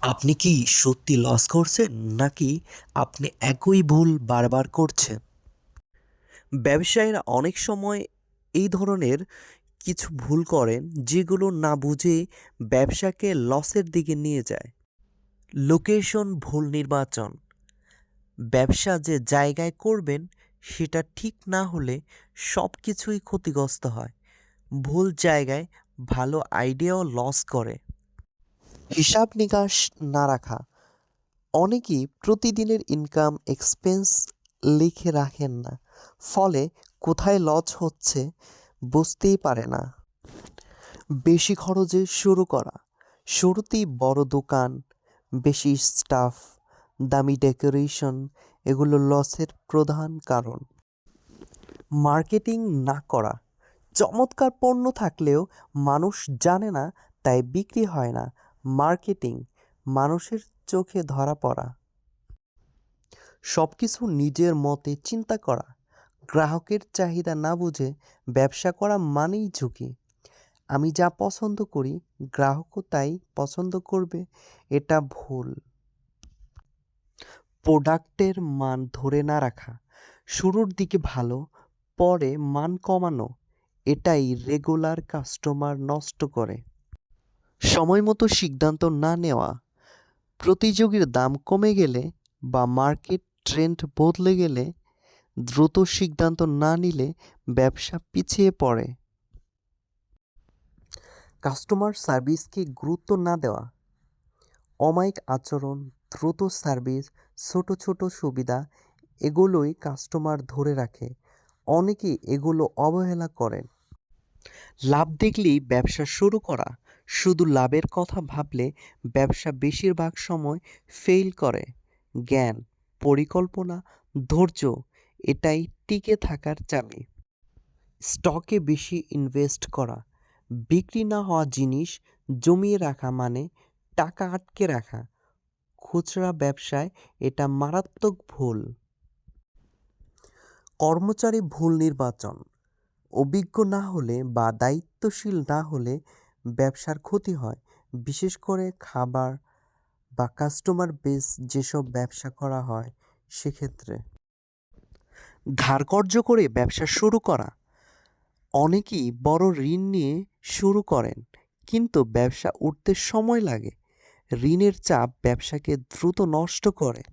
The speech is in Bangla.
আপনি কি সত্যি লস করছেন নাকি আপনি একই ভুল বারবার করছেন? ব্যবসায়ীরা অনেক সময় এই ধরনের কিছু ভুল করেন যেগুলো না বুঝে ব্যবসাকে লসের দিকে নিয়ে যায়। লোকেশন ভুল নির্বাচন, ব্যবসা যে জায়গায় করবেন সেটা ঠিক না হলে সব কিছুই ক্ষতিগ্রস্ত হয়। ভুল জায়গায় ভালো আইডিয়াও লস করে। হিসাব নিকাশ না রাখা, অনেকেই প্রতিদিনের ইনকাম এক্সপেন্স লিখে রাখেন না, ফলে কোথায় লস হচ্ছে বুঝতেই পারে না। বেশি খরচে শুরু করা, শুরুতেই বড় দোকান, বেশি স্টাফ, দামি ডেকোরেশন এগুলো লসের প্রধান কারণ। মার্কেটিং না করা, চমৎকার পণ্য থাকলেও মানুষ জানে না, তাই বিক্রি হয় না। মার্কেটিং মানুষের চোখে ধরা পড়া। সব কিছু নিজের মতে চিন্তা করা, গ্রাহকের চাহিদা না বুঝে ব্যবসা করা মানেই ঝুঁকি। আমি যা পছন্দ করি গ্রাহকও তাই পছন্দ করবে, এটা ভুল। প্রোডাক্টের মান ধরে না রাখা, শুরুর দিকে ভালো, পরে মান কমানো, এটাই রেগুলার কাস্টমার নষ্ট করে। সময় মতো সিদ্ধান্ত না নেওয়া, প্রতিযোগীর দাম কমে গেলে বা মার্কেট ট্রেন্ড বদলে গেলে দ্রুত সিদ্ধান্ত না নিলে ব্যবসা পিছিয়ে পড়ে। কাস্টমার সার্ভিসকে গুরুত্ব না দেওয়া, অমায়িক আচরণ, দ্রুত সার্ভিস, ছোট ছোট সুবিধা এগুলোই কাস্টমার ধরে রাখে। অনেকেই এগুলো অবহেলা করেন। লাভ দেখলেই ব্যবসা শুরু করা, শুধু লাভের কথা ভাবলে ব্যবসা বেশিরভাগ সময় ফেল করে। জ্ঞান, পরিকল্পনা, ধৈর্য এটাই টিকে থাকার চাবি। স্টকে বেশি ইনভেস্ট করা, বিক্রি না হওয়া জিনিস জমিয়ে রাখা মানে টাকা আটকে রাখা। খুচরা ব্যবসায় এটা মারাত্মক ভুল। কর্মচারী ভুল নির্বাচন, অভিজ্ঞ না হলে বা দায়িত্বশীল না হলে ব্যবসার ক্ষতি হয়, বিশেষ করে খাবার বা কাস্টমার বেস যেসব ব্যবসা করা হয় সেক্ষেত্রে। ধার কর্জ করে ব্যবসা শুরু করা, অনেকেই বড় ঋণ নিয়ে শুরু করেন কিন্তু ব্যবসা উঠতে সময় লাগে। ঋণের চাপ ব্যবসাকে দ্রুত নষ্ট করে।